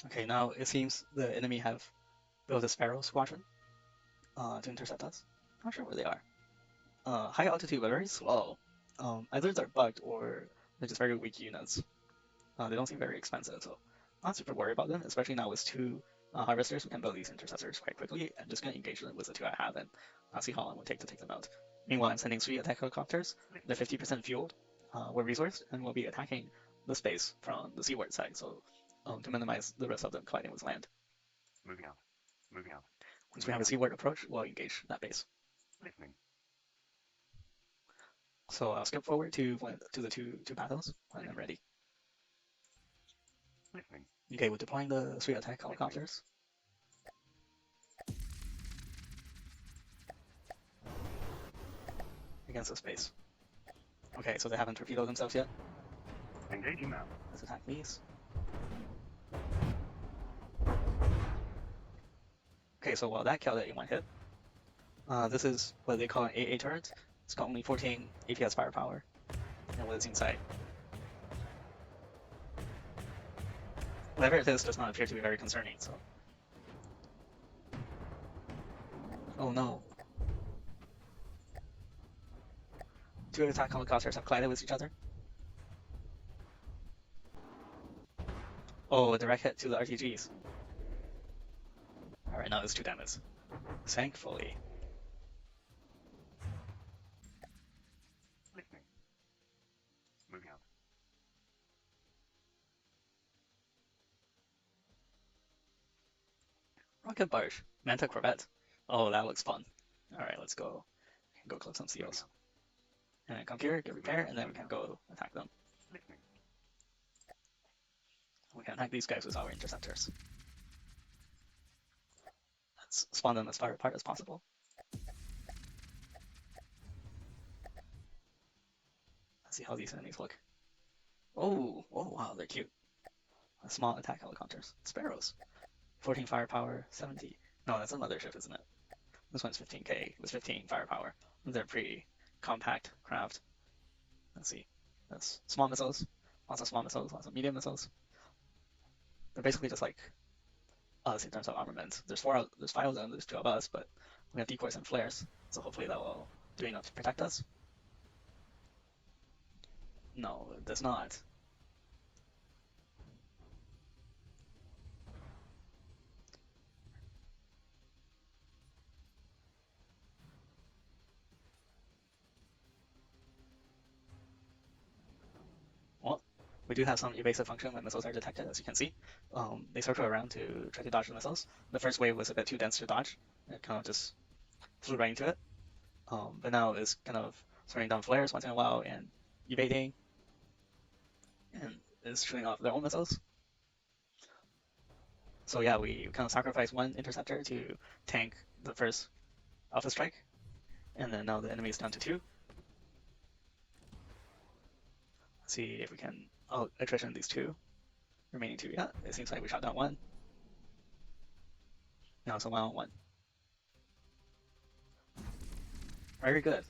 Okay, now it seems the enemy have built a Sparrow squadron to intercept us. Not sure where they are. High altitude, but very slow. Either they're bugged or they're just very weak units. They don't seem very expensive, so not super worried about them, especially now with two harvesters. We can build these interceptors quite quickly. I'm just going to engage them with the two I have, and I'll see how long it will take to take them out. Meanwhile, I'm sending 3 attack helicopters. They're 50% fueled, we're resourced, and we'll be attacking the space from the seaward side, so to minimize the risk of them colliding with land. Moving out. Moving out. Once we have a seaward approach, we'll engage that base. Listening. So I'll skip forward to the two battles when I'm ready. Listening. Okay, we're deploying the 3 attack helicopters. Against the space. Okay, so they haven't torpedoed themselves yet. Engaging now. Let's attack these. Okay, so while that killed it in one hit, this is what they call an AA turret. It's got only 14 APS firepower, and what is inside. Whatever it is does not appear to be very concerning, so. Oh no. 2 attack helicopters have collided with each other. Oh, a direct hit to the RTGs. Alright, now it's 2 damage. Thankfully. Listening. Moving out. Rocket barge. Manta corvette. Oh, that looks fun. Alright, let's go. Go collect some seals. And then come here, get repair, and then we can go attack them. Listening. We can attack these guys with our interceptors. Let's spawn them as far apart as possible. Let's see how these enemies look. Oh, wow, they're cute. Small attack helicopters. Sparrows. 14 firepower, 70. No, that's a mothership, isn't it? This one's 15k with 15 firepower. They're pretty compact craft. Let's see. That's small missiles. Lots of small missiles, lots of medium missiles. They're basically just like us in terms of armament. There's 5 of them, there's 2 of us, but we have decoys and flares, so hopefully that will do enough to protect us. No, it does not. Well, we do have some evasive function when missiles are detected, as you can see. They circle around to try to dodge the missiles. The first wave was a bit too dense to dodge. It kind of just flew right into it. But now it's kind of throwing down flares once in a while and evading, and is shooting off their own missiles. So yeah, we kind of sacrificed 1 interceptor to tank the first alpha strike, and then now the enemy is down to 2. Let's see if we can attrition these 2 remaining 2. Yeah, it seems like we shot down 1. Now it's a 1-on-1. Very good.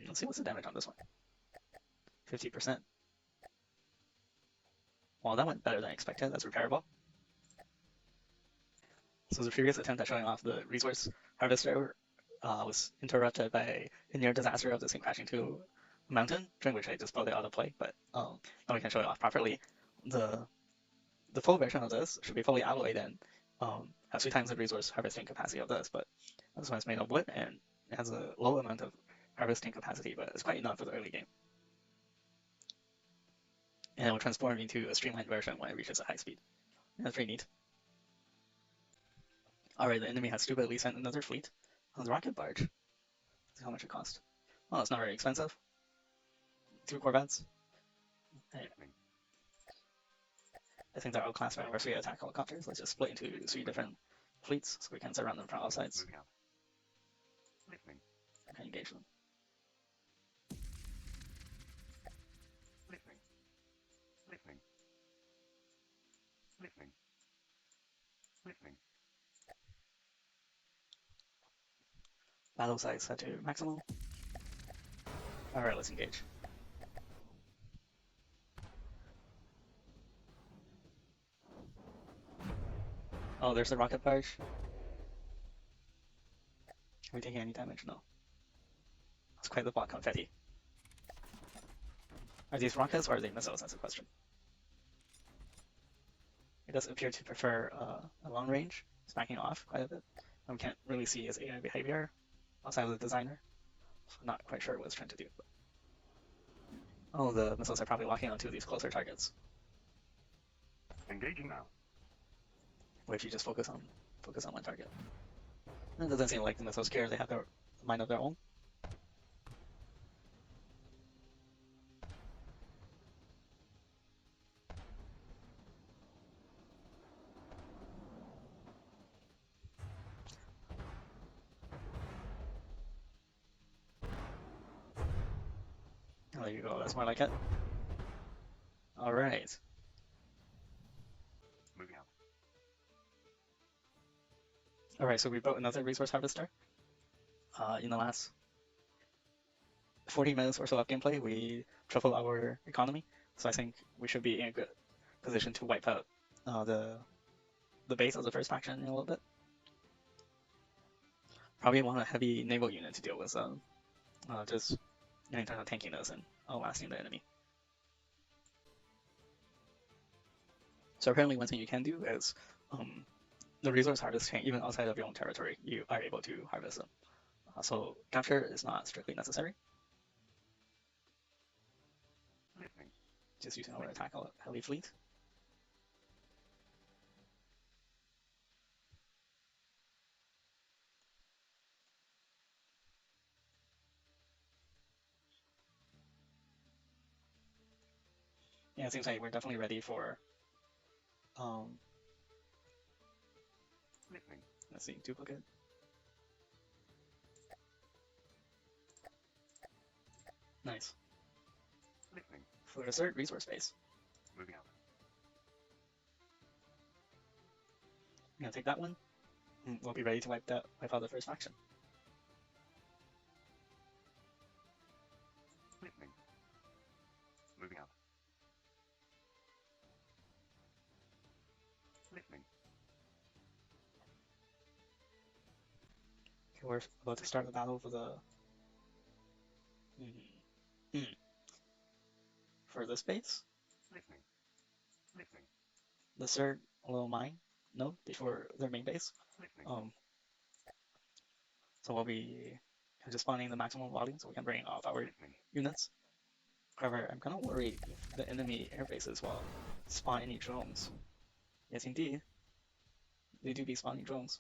Let's see what's the damage on this one. 50%. Well, that went better than expected. That's repairable. So the previous attempt at showing off the resource harvester was interrupted by a near disaster of this thing crashing to a mountain, during which I just pulled it out of play, but now we can show it off properly. The full version of this should be fully alloyed and have 3 times the resource harvesting capacity of this, but this one is made of wood and it has a low amount of harvesting capacity, but it's quite enough for the early game. And it will transform into a streamlined version when it reaches a high speed. And that's pretty neat. Alright, the enemy has stupidly sent another fleet on the rocket barge. Let's see how much it cost. Well, it's not very expensive. 2 corvettes. I think they're outclassed by our 3 attack helicopters. Let's just split into 3 different fleets so we can surround them from all sides. Moving out. Listening. We can engage them. Listening. Listening. Listening. Listening. Battle size set to maximum. Alright, let's engage. Oh, there's the rocket barge. Are we taking any damage? No. That's quite the block confetti. Are these rockets or are they missiles? That's a question. It does appear to prefer a long range. It's backing off quite a bit. We can't really see his AI behavior outside of the designer. So I'm not quite sure what it's trying to do. But... Oh, the missiles are probably locking onto these closer targets. Engaging now. What if you just focus on one target? It doesn't seem like the missiles care. They have their mind of their own. Oh, there you go. That's more like it. All right. Moving out. All right. So we built another resource harvester. In the last 40 minutes or so of gameplay, we tripled our economy. So I think we should be in a good position to wipe out the base of the first faction in a little bit. Probably want a heavy naval unit to deal with just in terms of tankiness and outlasting the enemy. So apparently one thing you can do is the resource harvesting, even outside of your own territory, you are able to harvest them. So capture is not strictly necessary. Listening. Just using our attack heavy fleet. Yeah, it seems like we're definitely ready for Listening. let's see, duplicate. Nice. Listening. For the third resource base. Moving out. I'm gonna take that one. We'll be ready to wipe out the first faction. Listening. Moving out. Listening. Okay, we're about to start the battle for the for this base. Listening. Listening. The third little mine node before their main base. Listening. So we'll be just spawning the maximum volume so we can bring off our Listening. units. However, I'm kind of worried if the enemy air bases will spawn any drones. Yes, indeed, they do be spawning drones.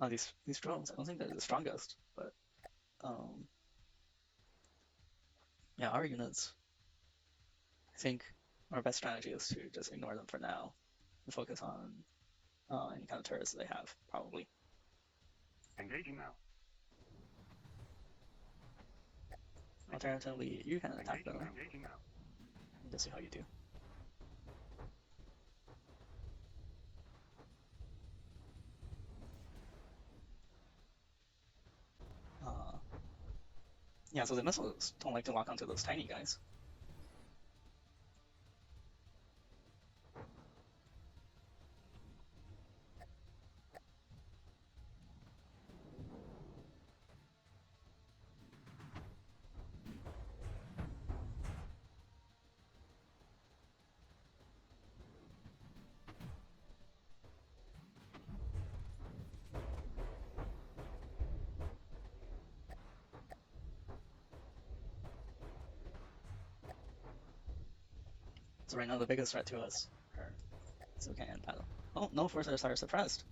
These drones, I don't think they're the strongest, but yeah, our units. I think our best strategy is to just ignore them for now and focus on any kind of turrets they have, probably. Engaging now. Alternatively, you can attack them. Engaging now. Just see how you do. Yeah, so the missiles don't like to lock onto those tiny guys. So right now the biggest threat to us are Silkan and Battle. Oh, no forces are suppressed.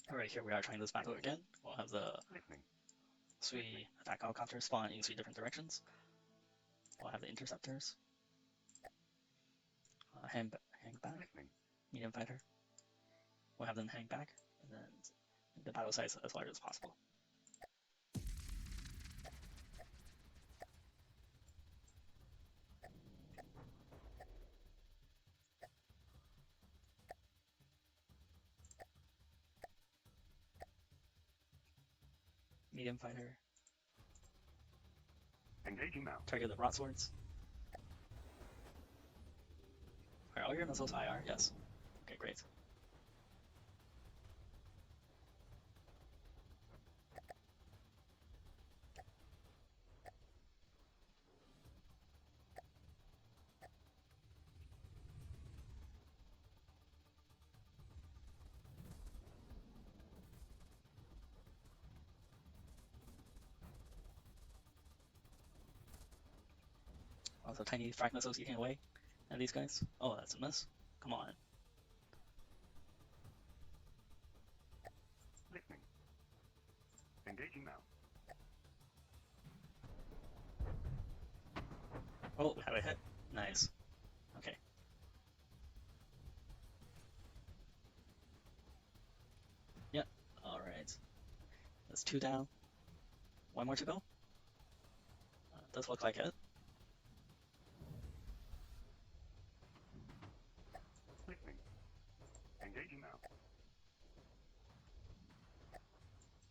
Alright, here we are trying this battle again. We'll have the Listening. 3 attack helicopters spawn in 3 different directions. We'll have the interceptors. Hang back. Listening. Medium fighter. We'll have them hang back, and then the battle size as large as possible. Medium fighter. Engaging now. Target the broadswords. Are all your missiles IR? Yes. Okay, great. Also, tiny frag missiles eating away at these guys. Oh, that's a miss. Come on. Listening. Engaging now. Oh, have a hit. Nice. Okay. Yep. All right. That's 2 down. 1 more to go. Does look like it. Listening. Engaging now.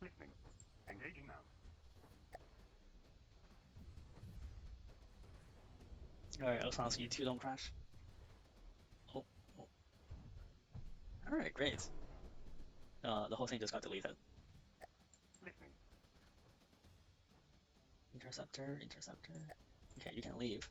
Listening. Engaging now. Alright, as long as you two don't crash. Oh, oh. Alright, great. The whole thing just got deleted. Listening. Interceptor, interceptor. Okay, you can leave.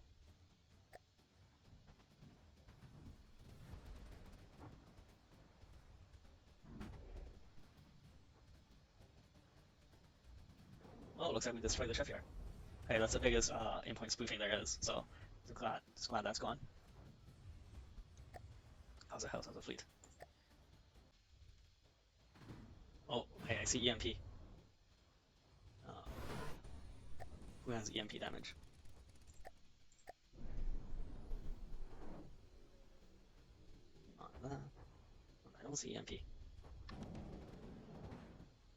Oh, looks like we destroyed the shipyard. Hey, that's the biggest in-point spoofing there is, so just glad that's gone. How's the health of the fleet? Oh, hey, I see EMP. Uh, who has EMP damage? Not that. I don't see EMP.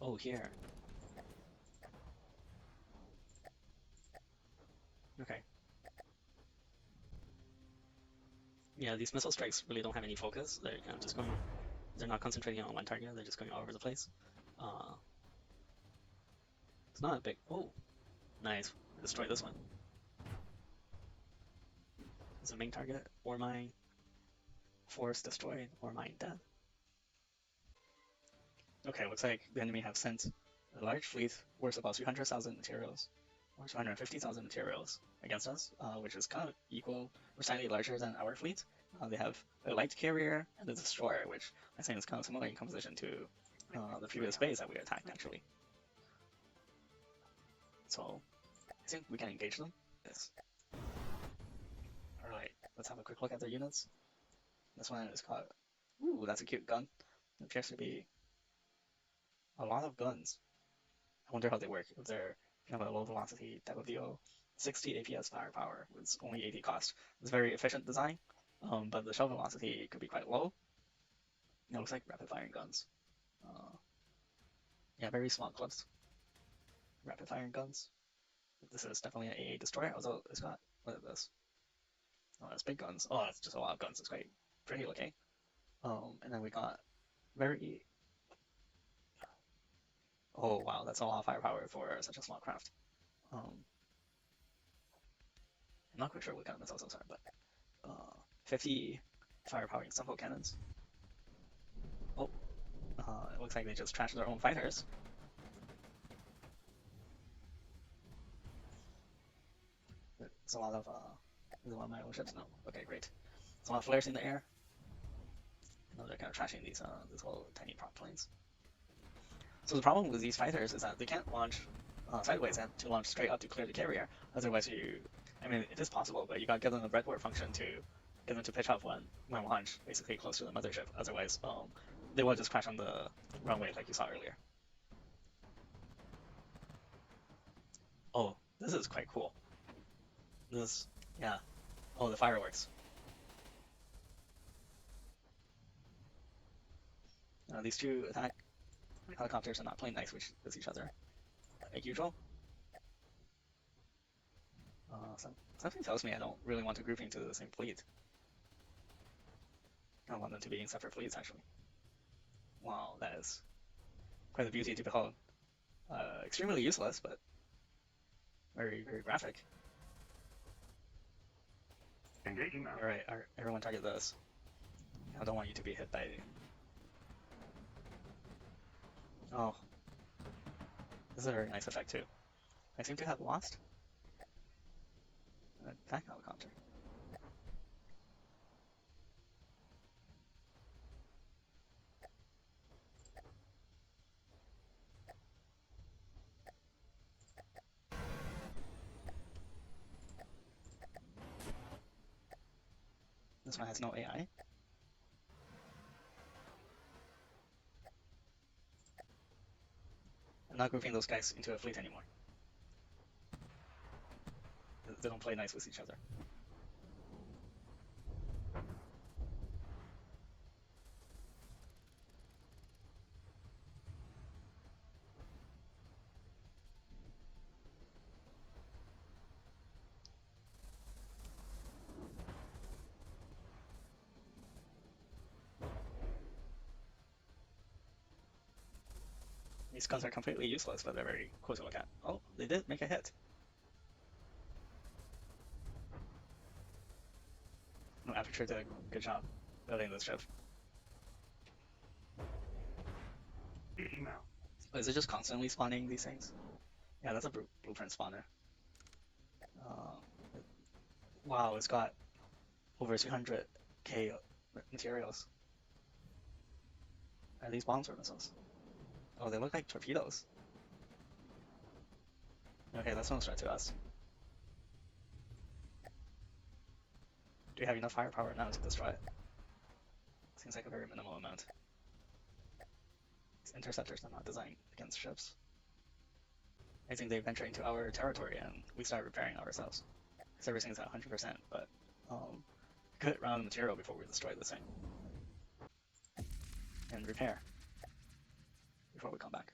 Oh, here. Okay. Yeah, these missile strikes really don't have any focus. They're kind of just going. They're not concentrating on one target. They're just going all over the place. Uh, it's not a big. Oh, nice. Destroy this one. It's a main target. Ore mine. Force destroyed. Ore mine dead. Okay, looks like the enemy have sent a large fleet worth about 300,000 materials or 250,000 materials against us, which is kind of equal or slightly larger than our fleet. They have a light carrier and a destroyer, which I think is kind of similar in composition to the previous base that we attacked, actually. So I think we can engage them. Yes. Alright, let's have a quick look at their units. This one is called. Ooh, that's a cute gun. It appears to be a lot of guns. I wonder how they work. If they're kind of a low velocity type of deal, 60 APS firepower with only 80 cost. It's a very efficient design, but the shell velocity could be quite low. It looks like rapid firing guns. Uh, yeah, very small clips. Rapid firing guns. This is definitely an AA destroyer, although it's got, what is this? Oh, that's big guns. Oh, that's just a lot of guns. It's quite pretty looking. And then we got very. Oh wow, that's a lot of firepower for such a small craft. Um, I'm not quite sure what kind of missiles those are, but 50 firepower example cannons. Oh, it looks like they just trashed their own fighters. There's a lot of is it one of my own ships? No. Okay, great. There's a lot of flares in the air. No, they're kind of trashing these little tiny prop planes. So the problem with these fighters is that they can't launch sideways and to launch straight up to clear the carrier. Otherwise, I mean, it is possible, but you got to give them a breadboard function to get them to pitch up when launch, basically close to the mothership. Otherwise, they will just crash on the runway like you saw earlier. Oh, this is quite cool. This, yeah. Oh, the fireworks. These two attack helicopters are not playing nice with each other, like usual. Something tells me I don't really want to group into the same fleet. I want them to be in separate fleets, actually. Wow, that is quite a beauty to behold. Extremely useless, but very, very graphic. Engaging now. Alright, everyone target this. I don't want you to be hit by. Oh, this is a very nice effect too. I seem to have lost an attack helicopter. This one has no AI. I'm not grouping those guys into a fleet anymore. They don't play nice with each other. These guns are completely useless, but they're very cool to look at. Oh, they did make a hit. No, Aperture did a good job building this ship. Engaging now. But is it just constantly spawning these things? Yeah, that's a blueprint spawner. Uh, wow, it's got over 200k materials. Are these bombs or missiles? Oh, they look like torpedoes. Okay, that's no threat to us. Do we have enough firepower now to destroy it? Seems like a very minimal amount. These interceptors are not designed against ships. I think they venture into our territory and we start repairing ourselves. Because everything's at 100%, but we could run out of material before we destroy this thing. And repair before we come back.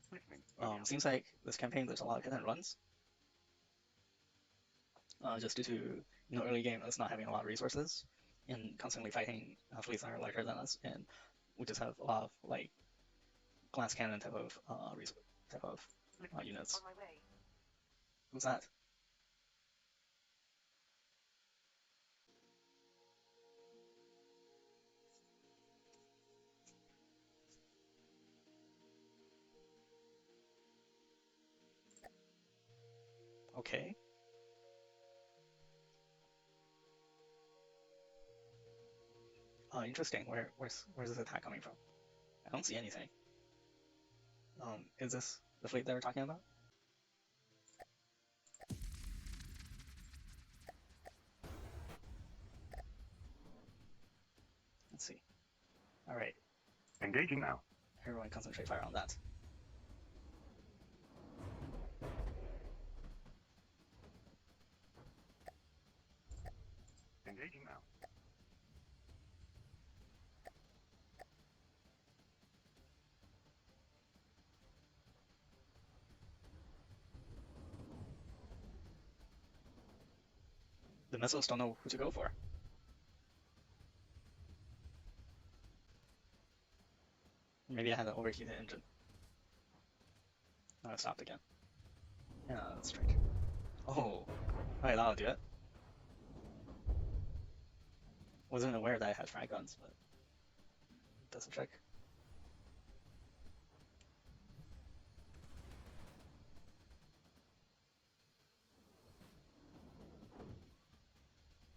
Seems like this campaign there's a lot of hit and runs. Just due to early game us not having a lot of resources and constantly fighting fleets that are larger than us, and we just have a lot of like glass cannon type of units. Who's that? Okay. Interesting. Where's this attack coming from? I don't see anything. Is this the fleet that we're talking about? Let's see. All right. Engaging now. Everyone concentrate fire on that. Engaging now. The missiles don't know who to go for. Maybe I had an overheated engine. No, it stopped again. Yeah, that's strange. Oh, alright, that'll do it. Wasn't aware that I had frag guns, but it does a trick.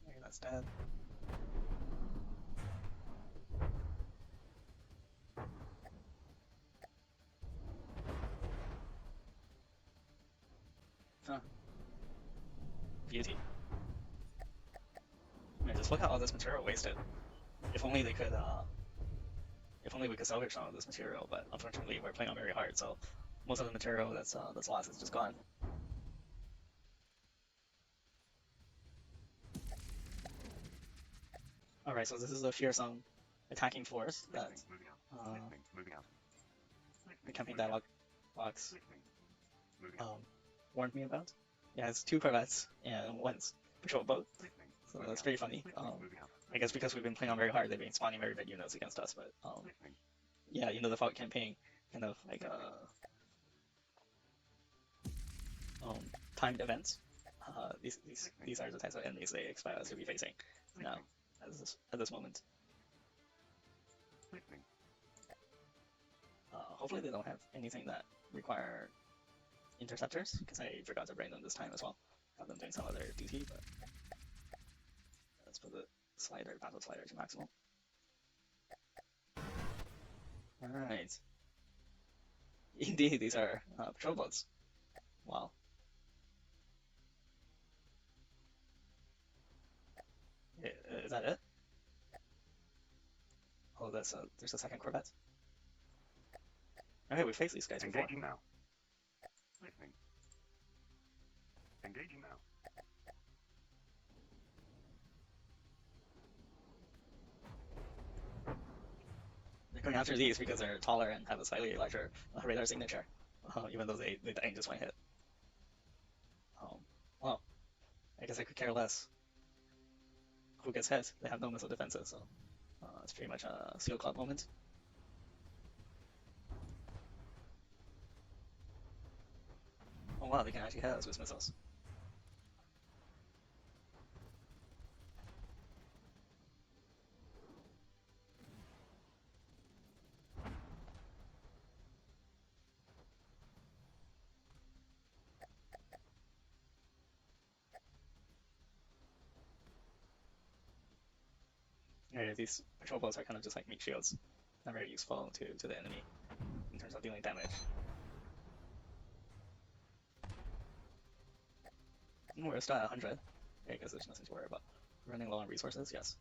Okay, that's dead. Huh. Beauty. I mean, just look at all this material wasted. If only they could, if only we could salvage some of this material, but unfortunately we're playing on very hard, so most of the material that's lost is just gone. Alright, so this is a fearsome attacking force that the campaign dialogue box warned me about. Yeah, it's 2 corvettes and 1 patrol boat, so that's pretty funny. I guess because we've been playing on very hard, they've been spawning very big units against us, but yeah, the Fallout campaign kind of like timed events. These are the types of enemies they expect us to be facing now at this moment. Listening. Hopefully they don't have anything that require interceptors, because I forgot to bring them this time as well. Got them doing some other duty, but let's put the battle slider to maximum. Alright. Indeed, these are patrol boats. Wow. Is that it? Oh, there's a second Corvette. Okay, we faced these guys before. Engaging now. Listening. Engaging now. They're going after these because they're taller and have a slightly larger radar signature, even though they die in just one hit. Well, I guess I could care less who gets hit. They have no missile defenses, so it's pretty much a Seal Club moment. Oh wow, they can actually hit us with missiles. Yeah, these patrol boats are kind of just like meat shields. Not very useful to the enemy in terms of dealing damage. We're still at 100. Okay, I guess there's nothing to worry about. Running low on resources, yes.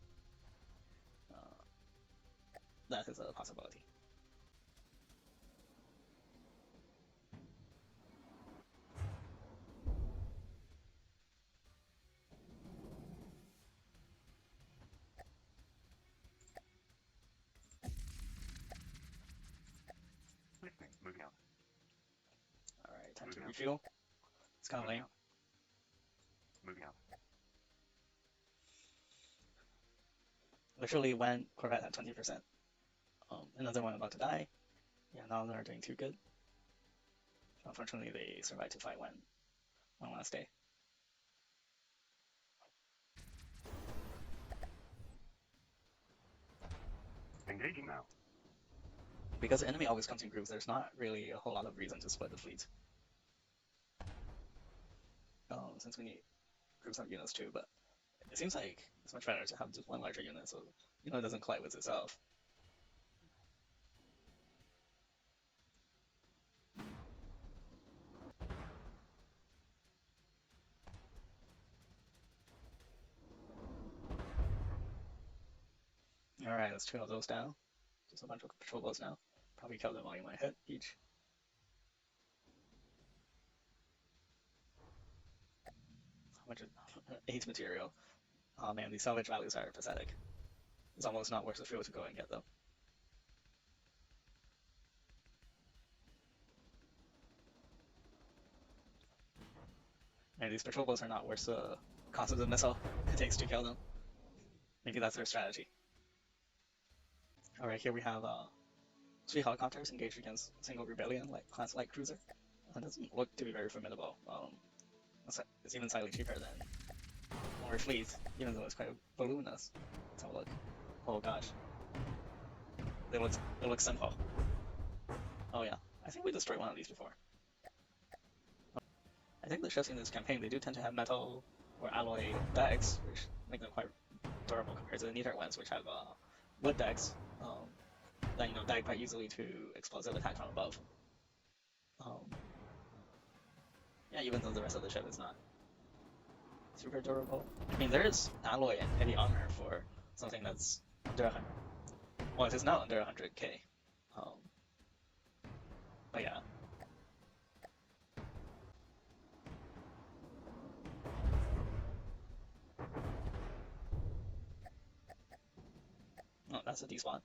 That is a possibility. Listening. Moving out. Alright, time to refuel. It's kind of lame. Moving out. Literally when Corvette had 20%. Another one about to die. Yeah, now they're doing too good. Unfortunately, they survived to fight one last day. Engaging now. Because the enemy always comes in groups, there's not really a whole lot of reason to split the fleet. Since we need groups of units too, but it seems like it's much better to have just one larger unit so it doesn't collide with itself. Alright, let's trail those down. Just a bunch of patrol boats now. Probably kill them all in one hit each. How much is 8 material? Oh man, these salvage values are pathetic. It's almost not worth the fuel to go and get them. And these patrol boats are not worth the cost of the missile it takes to kill them. Maybe that's their strategy. Alright, here we have 3 helicopters engaged against a single rebellion, like class light cruiser. It doesn't look to be very formidable. It's even slightly cheaper than our fleet, even though it's quite voluminous. Let's have a look. Oh gosh. They look simple. Oh yeah, I think we destroyed one of these before. I think the ships in this campaign, they do tend to have metal or alloy decks, which make them quite durable compared to the neater ones, which have wood decks that die quite easily to explosive attack from above. Yeah, even though the rest of the ship is not super durable. I mean, there is alloy and heavy armor for something that's under 100. Well, it is now under 100k. But yeah. Oh, that's a despawn.